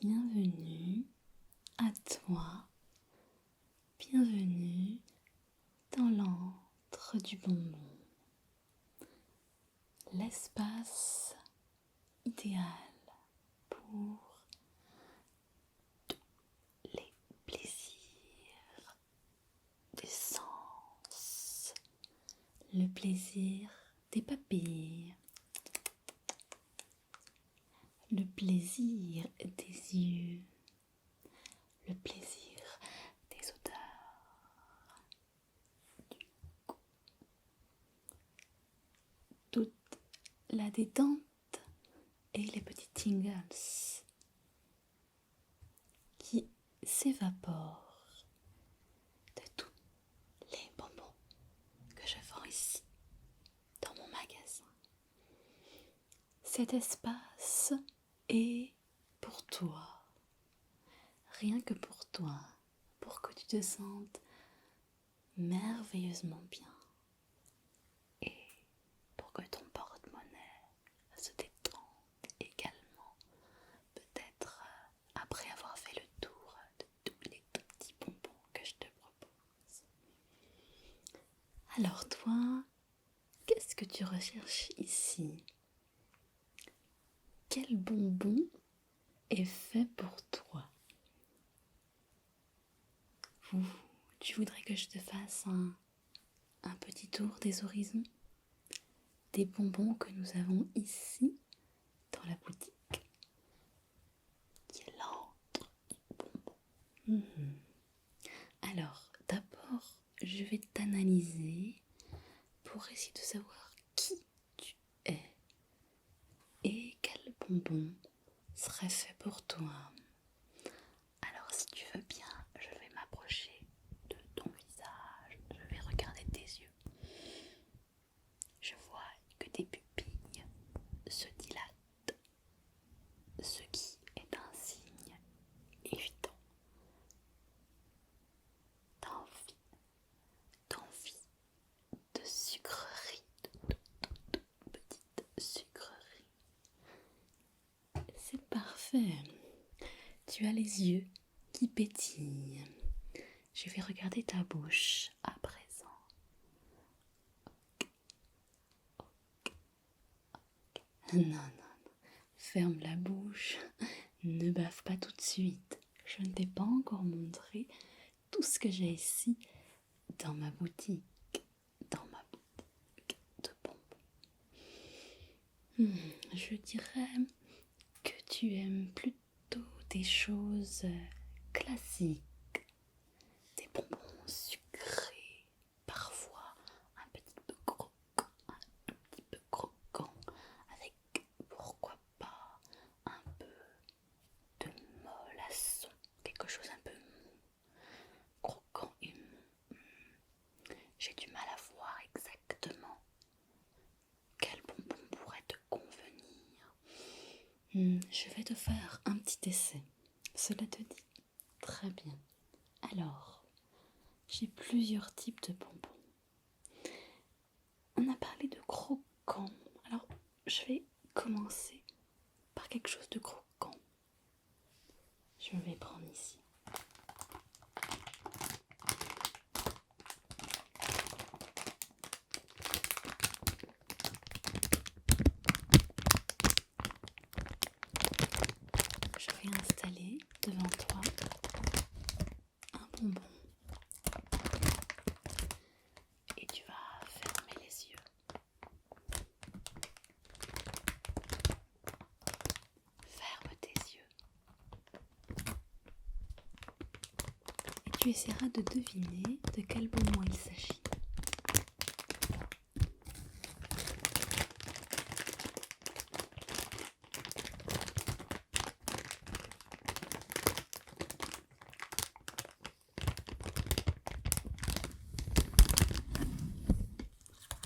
Bienvenue à toi, bienvenue dans l'antre du bonbon, l'espace idéal pour tous les plaisirs des sens, le plaisir des papilles, le plaisir des yeux, le plaisir des odeurs, du goût, toute la détente et les petits tingles qui s'évaporent de tous les bonbons que je vends ici dans mon magasin. Cet espace est pour toi, rien que pour toi, pour que tu te sentes merveilleusement bien et pour que ton porte-monnaie se détende également, peut-être après avoir fait le tour de tous les petits bonbons que je te propose. Alors toi, qu'est-ce que tu recherches ici ? Quel bonbon est fait pour toi ? Tu voudrais que je te fasse un petit tour des horizons, des bonbons que nous avons ici dans la boutique, qui est l'antre du bonbon. Alors, d'abord, je vais t'analyser pour essayer de savoir qui tu es et quel bonbon serait fait pour toi. Alors, si tu veux bien, je vais m'approcher de ton visage, je vais regarder tes yeux. Je vois que tes pupilles se dilatent, ce qui est un signe évident d'envie de sucrerie, de petite sucrerie. C'est parfait. Tu as les yeux qui pétillent. Je vais regarder ta bouche à présent. Non. Ferme la bouche. Ne bave pas tout de suite. Je ne t'ai pas encore montré tout ce que j'ai ici dans ma boutique de bonbons. Je dirais que tu aimes plutôt des choses classiques, des bonbons sucrés, parfois un petit peu croquants, avec pourquoi pas un peu de mollasson, quelque chose un peu mou, croquant et mou. J'ai du mal à voir exactement quel bonbon pourrait te convenir. Je vais te faire un petit essai. Cela te dit ? Très bien. Alors, j'ai plusieurs types de bonbons. On a parlé de croquants. Alors, je vais commencer par quelque chose de croquant. Je vais prendre ici. Je vais installer devant toi un bonbon. Et tu vas fermer les yeux. Ferme tes yeux. Et tu essaieras de deviner de quel bonbon il s'agit.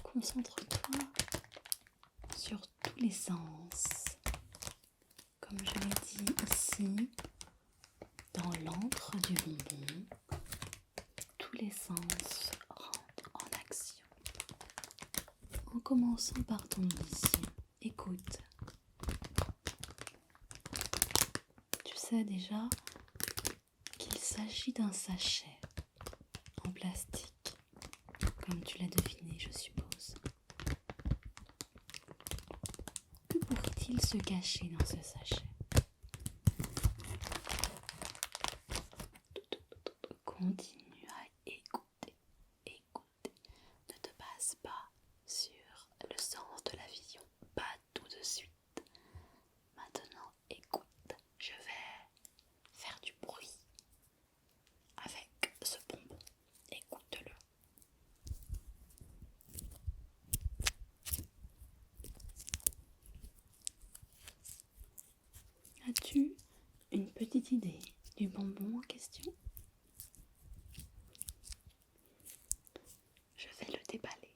Concentre-toi sur tous les sens. Comme je l'ai dit ici, dans l'antre du bonbon, tous les sens rentrent en action. En commençant par ton audition, écoute. Tu sais déjà qu'il s'agit d'un sachet en plastique, comme tu l'as deviné, je suppose. Que pourrait-il se cacher dans ce sachet? Continue à écouter. Ne te base pas sur le sens de la vision, pas tout de suite. Maintenant, écoute, je vais faire du bruit avec ce bonbon. Écoute-le. As-tu une petite idée du bonbon en question? Je vais le déballer.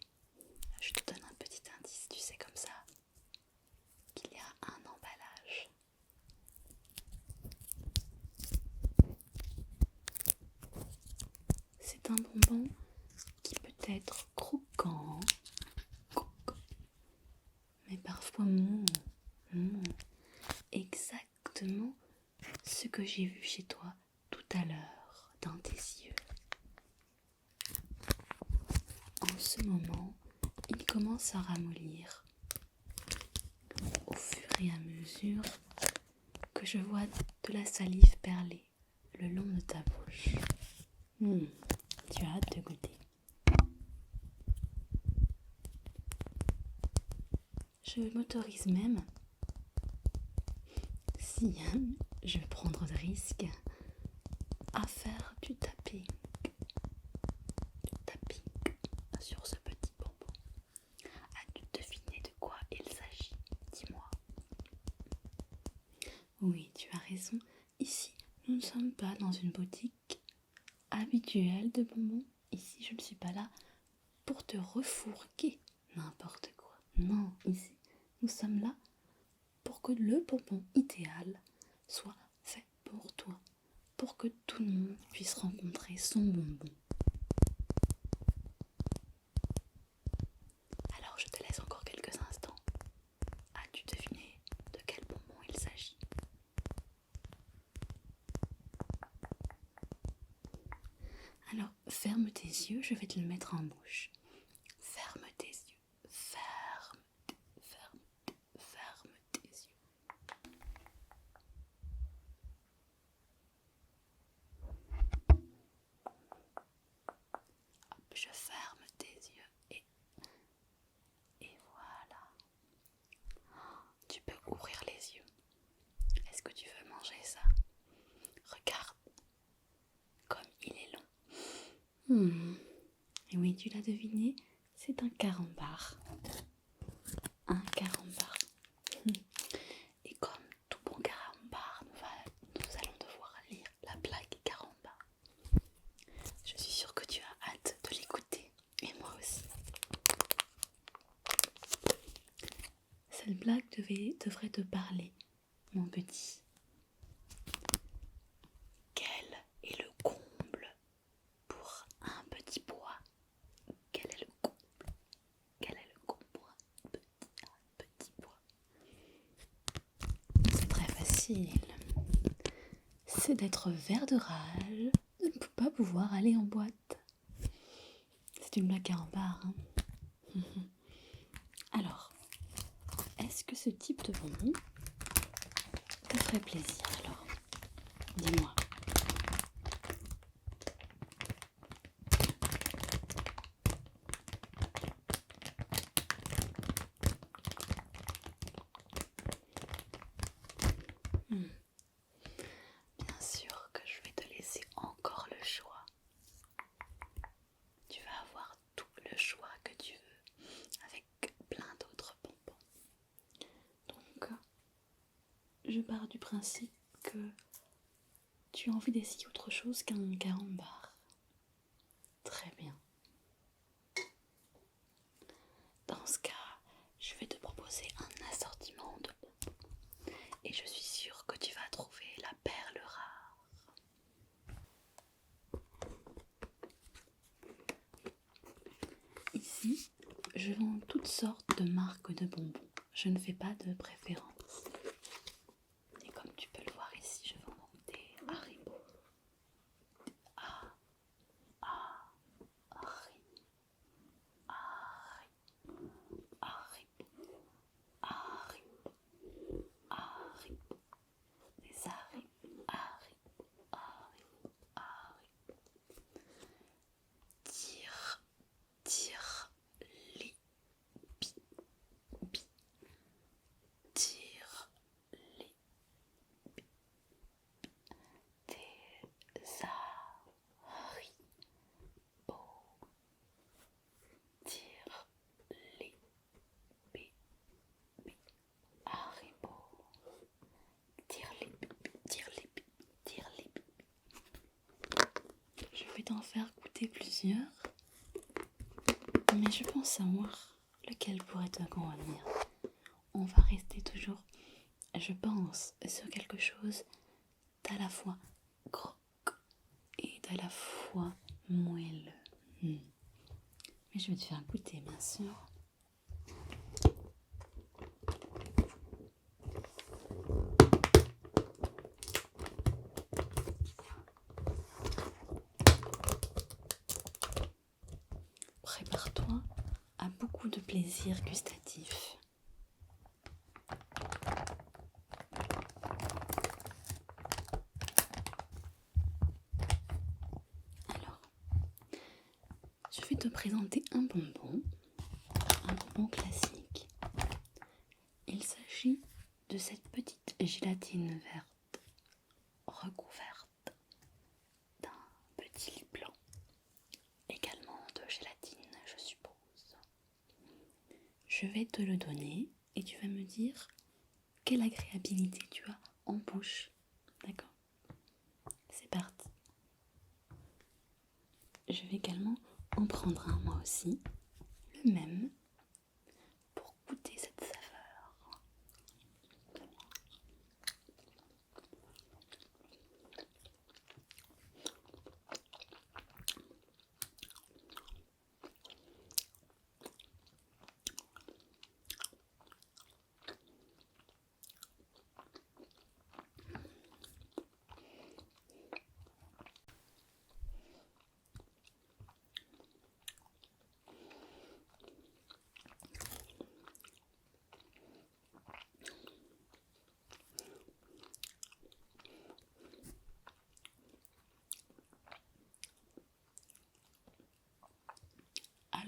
Je te donne un petit indice, tu sais, comme ça, qu'il y a un emballage. C'est un bonbon qui peut être croquant, mais parfois mou. Exactement ce que j'ai vu chez toi tout à l'heure dans tes yeux. En ce moment, il commence à ramollir au fur et à mesure que je vois de la salive perler le long de ta bouche. Tu as hâte de goûter. Je m'autorise même, si je veux prendre de risques, à faire du tapping sur ce petit bonbon. As-tu deviné de quoi il s'agit? Dis-moi. Oui, tu as raison. Ici, nous ne sommes pas dans une boutique habituelle de bonbons. Ici, je ne suis pas là pour te refourguer n'importe quoi. Non, ici, nous sommes là pour que le bonbon idéal soit fait pour toi, pour que tout le monde puisse rencontrer son bonbon. Alors, je te laisse encore quelques instants. As-tu deviné de quel bonbon il s'agit? Alors, ferme tes yeux, je vais te le mettre en bouche. Ferme tes yeux, ferme tes yeux. Hop, je ferme tes yeux et voilà. Tu peux ouvrir les yeux. Est-ce que tu veux manger ça? Regarde, comme il est long. Et oui, tu l'as deviné, c'est un carambar. Un carambar. Et comme tout bon carambar, nous allons devoir lire la blague carambar. Je suis sûre que tu as hâte de l'écouter, et moi aussi. Cette blague devrait te parler, mon petit. Quel est le comble pour un petit pois? Quel est le comble? Quel est le comble pour un petit pois? C'est très facile. C'est d'être vert de rage, de ne pas pouvoir aller en boîte. C'est une blague carambar, hein. Alors, est-ce que ce type de bonbon te ferait plaisir alors? Dis-moi. Bien sûr que je vais te laisser encore le choix. Tu vas avoir tout le choix que tu veux, avec plein d'autres bonbons. Donc, je pars du principe que tu as envie d'essayer autre chose qu'un carambar. Très bien. Dans ce cas, je vais te proposer un assortiment de bonbons. Et je suis sûre que tu vas trouver la perle rare. Ici, je vends toutes sortes de marques de bonbons. Je ne fais pas de préférence. Et comme tu peux le voir ici, je vends faire goûter plusieurs, mais je pense savoir lequel pourrait te convenir. On va rester toujours, je pense, sur quelque chose d'à la fois croque et d'à la fois moelleux. Mais je vais te faire goûter, bien sûr. Prépare-toi à beaucoup de plaisir gustatif. Alors, je vais te présenter un bonbon classique. Il s'agit de cette petite gélatine verte recouverte d'un petit lit blanc, également de gélatine, je suppose. Je vais te le donner et tu vas me dire quelle agréabilité tu as en bouche. D'accord? C'est parti. Je vais également en prendre un moi aussi, le même, pour goûter cette saveur.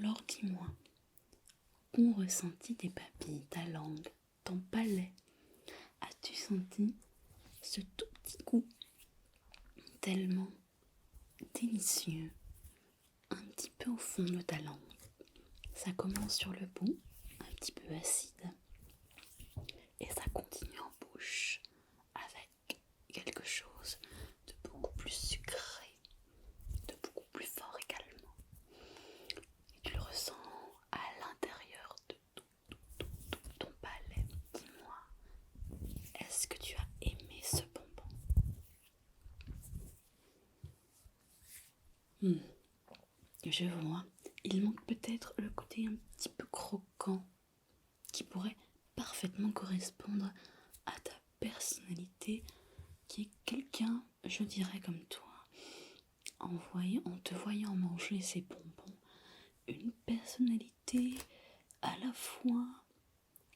Alors dis-moi, qu'ont ressenti tes papilles, ta langue, ton palais? As-tu senti ce tout petit goût tellement délicieux, un petit peu au fond de ta langue? Ça commence sur le bout, un petit peu acide, et ça continue en bouche avec quelque chose de beaucoup plus sucré, de beaucoup plus fort également. Et tu le ressens à l'intérieur de tout ton palais. Dis-moi, est-ce que tu as aimé ce bonbon? Je vois, il manque peut-être le côté un petit peu croquant qui pourrait parfaitement correspondre à ta personnalité, qui est quelqu'un, je dirais comme toi, en te voyant manger ces bonbons, une personnalité à la fois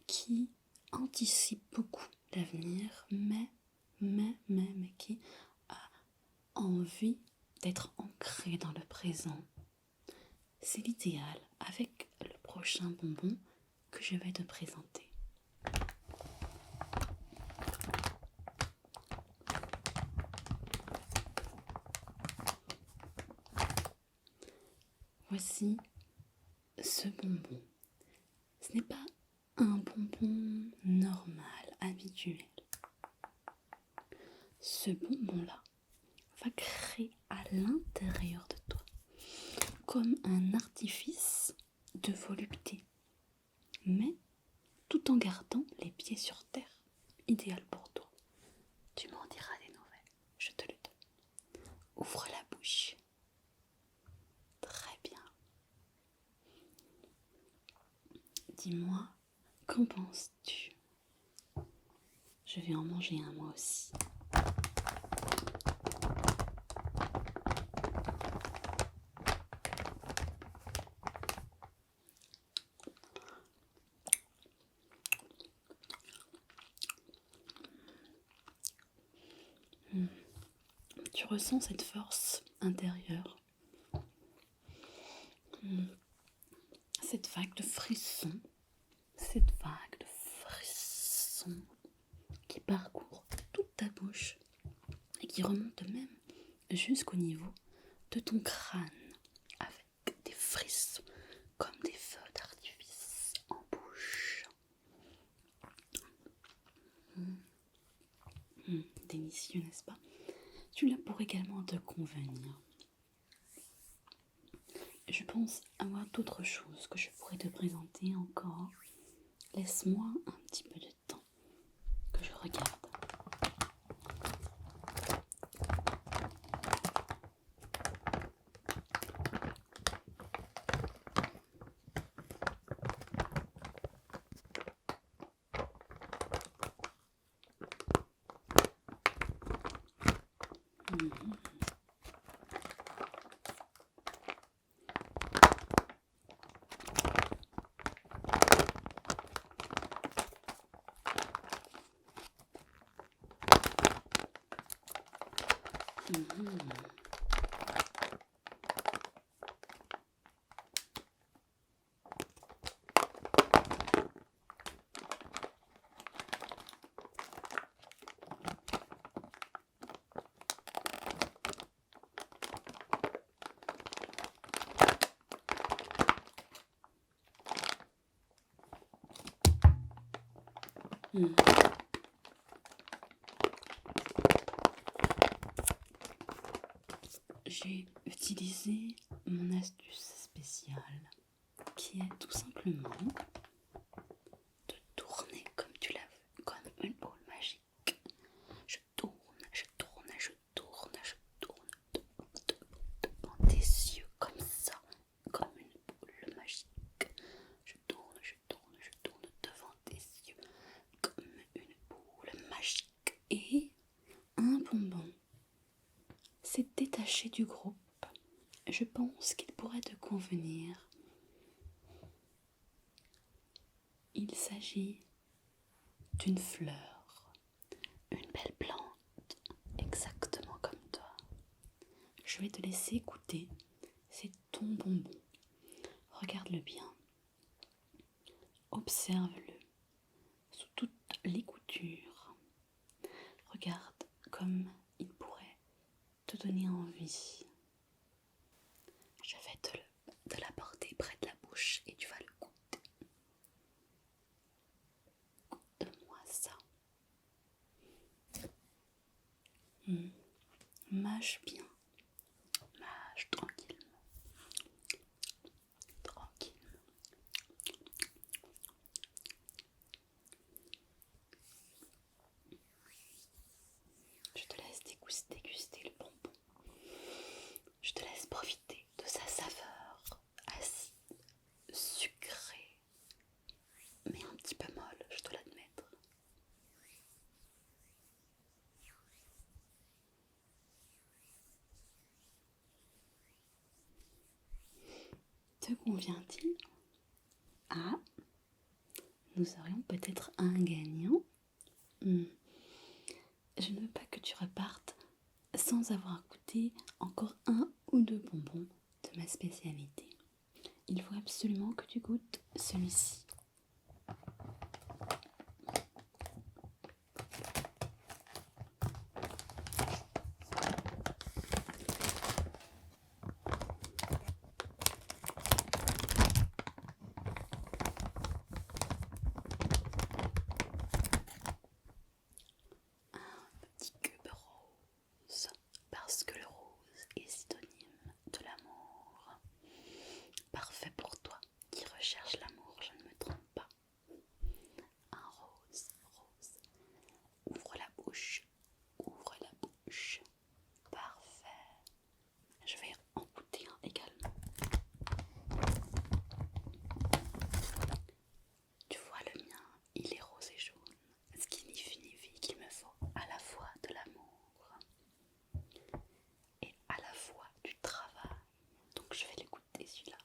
qui anticipe beaucoup l'avenir, mais qui a envie d'être ancré dans le présent. C'est l'idéal avec le prochain bonbon que je vais te présenter. Voici ce bonbon. Ce n'est pas un bonbon normal, habituel. Ce bonbon-là va créer à l'intérieur de toi comme un artifice de volupté, mais tout en gardant les pieds sur terre, idéal pour toi. Tu m'en diras des nouvelles, je te le donne. Ouvre la bouche. Très bien. Dis-moi, qu'en penses-tu? Je vais en manger un moi aussi. Tu ressens cette force intérieure, cette vague de frissons, qui parcourt toute ta bouche et qui remonte même jusqu'au niveau de ton crâne, avec des frissons comme des feux d'artifice en bouche. Délicieux, n'est-ce pas? Celui-là pourrait également te convenir. je pense avoir d'autres choses que je pourrais te présenter encore. Laisse-moi un petit peu de temps que je regarde. Mhm. Mhm. J'ai utilisé mon astuce spéciale qui est tout simplement de tourner comme tu l'as vu, comme une boule magique. Je tourne, je tourne, je tourne, je tourne devant tes yeux comme ça, comme une boule magique. Je tourne, je tourne, je tourne devant tes yeux comme une boule magique. Et un bonbon s'est détaché du groupe. Je pense qu'il pourrait te convenir. Il s'agit d'une fleur, une belle plante, exactement comme toi. Je vais te laisser goûter. C'est ton bonbon. Regarde-le bien. Observe-le sous toutes les coutures. Regarde comme il pourrait te donner envie. Je vais te l'apporter près de la bouche et tu vas le goûter. Goûte-moi ça. Mâche bien. Mâche tranquillement. Tranquillement. Je te laisse déguster le bonbon. Je te laisse profiter de sa saveur acide, sucrée, mais un petit peu molle, je dois l'admettre. Te convient-il? Ah, nous aurions peut-être un gagnant. Je ne veux pas que tu repartes sans avoir goûté encore un ou deux bonbons de ma spécialité. Il faut absolument que tu goûtes celui-ci. Petit cube rose, parce que le rose est synonyme de l'amour. Parfait pour toi qui recherches l'amour, je ne me trompe pas. Un rose, rose. Ouvre la bouche, ouvre la bouche. Parfait. Je vais en goûter un également. Tu vois, le mien, il est rose et jaune, ce qui signifie qu'il me faut à la fois de l'amour et à la fois du travail. Donc je vais le goûter celui-là.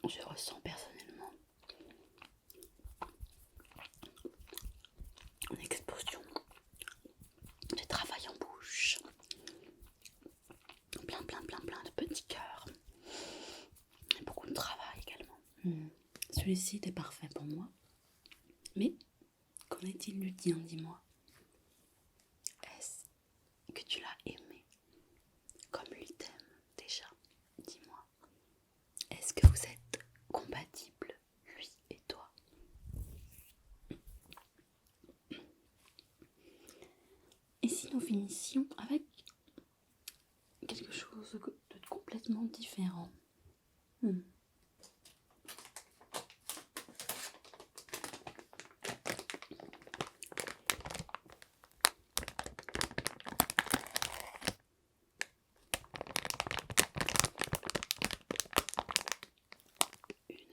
Je ressens personnellement une explosion de travail en bouche. Plein de petits cœurs. Et beaucoup de travail également. Celui-ci était parfait pour moi. Mais qu'en est-il du tien, dis-moi? Est-ce que tu l'as aimé comme lui t'aime déjà? Dis-moi. Est-ce que vous êtes compatibles? ici nous finissions avec quelque chose de complètement différent. Une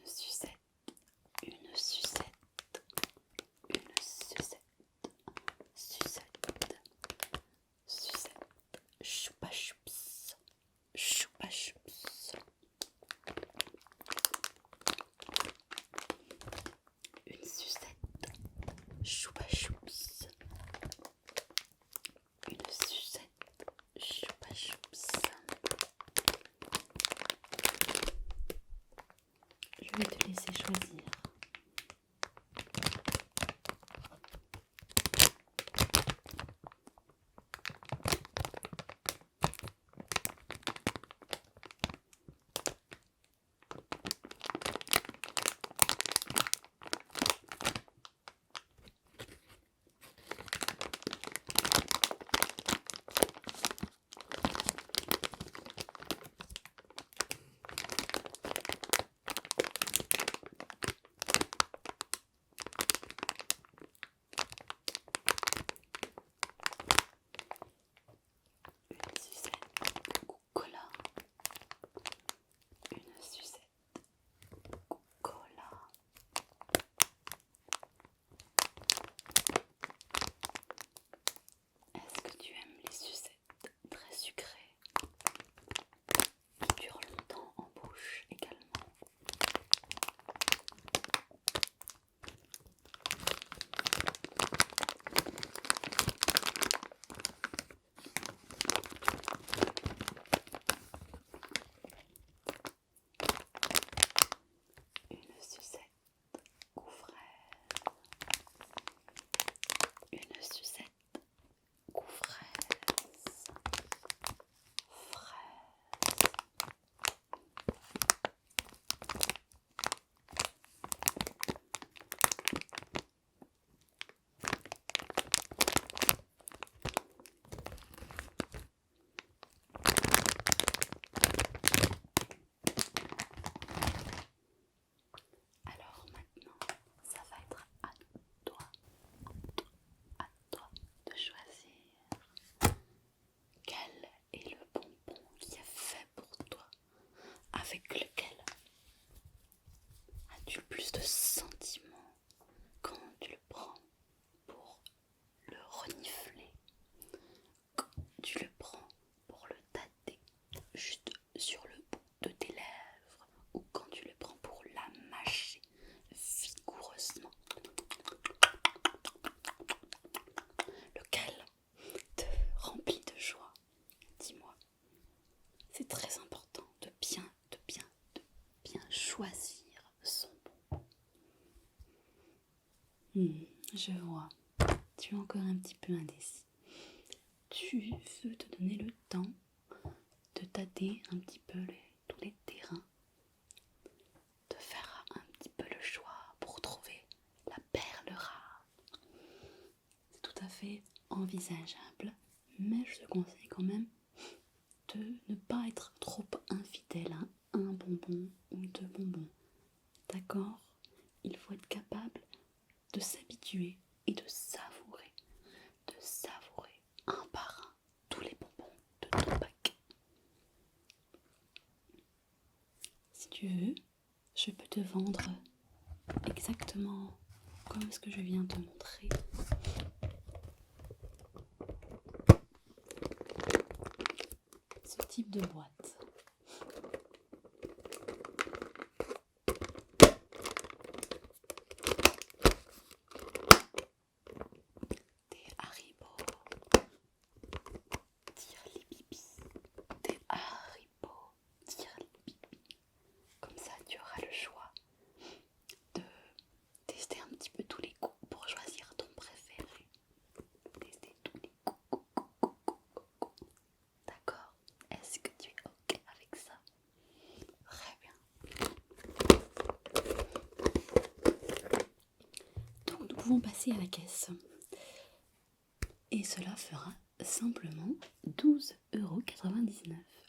sucette, une sucette, une sucette, sucette, sucette, choupa choups, choupa choups. Une sucette, choupa choups. Une sucette, choupa choups. Je vais te laisser choisir. Une sucette cola. Une sucette cola. Est-ce que tu aimes les sucettes très sucrées qui durent longtemps en bouche également? Une sucette goût fraise. Une sucette goût fraise. Fraise. Alors maintenant, ça va être à toi de choisir quel est le bonbon qui est fait pour toi, avec lequel as-tu le plus de sentiments quand tu le prends pour le renifler, quand tu le prends pour le tâter juste sur le bout de tes lèvres, ou quand tu le prends pour la mâcher vigoureusement. Lequel te remplit de joie? Dis-moi. C'est très important de bien choisir son bonbon. Je vois. Tu es encore un petit peu indécis. Tu veux te donner le temps de tâter un petit peu tous les terrains, de faire un petit peu le choix pour trouver la perle rare. C'est tout à fait envisageable, mais je te conseille quand même de ne pas être trop infidèle à un bonbon ou deux bonbons. D'accord? Il faut être capable de s'habituer et de savourer un par un tous les bonbons de ton pack. Si tu veux, je peux te vendre exactement comme ce que je viens de te montrer. Ce type de boîte. Des Haribo. Tire-les-pipi. Des Haribo. Tire-les-pipi. Comme ça, tu auras le choix de tester un petit peu tous les goûts pour choisir ton préféré. Tester tous les goûts. D'accord? Est-ce que tu es OK avec ça? Très bien. Donc nous pouvons passer à la caisse. Et cela fera simplement 12,99 €.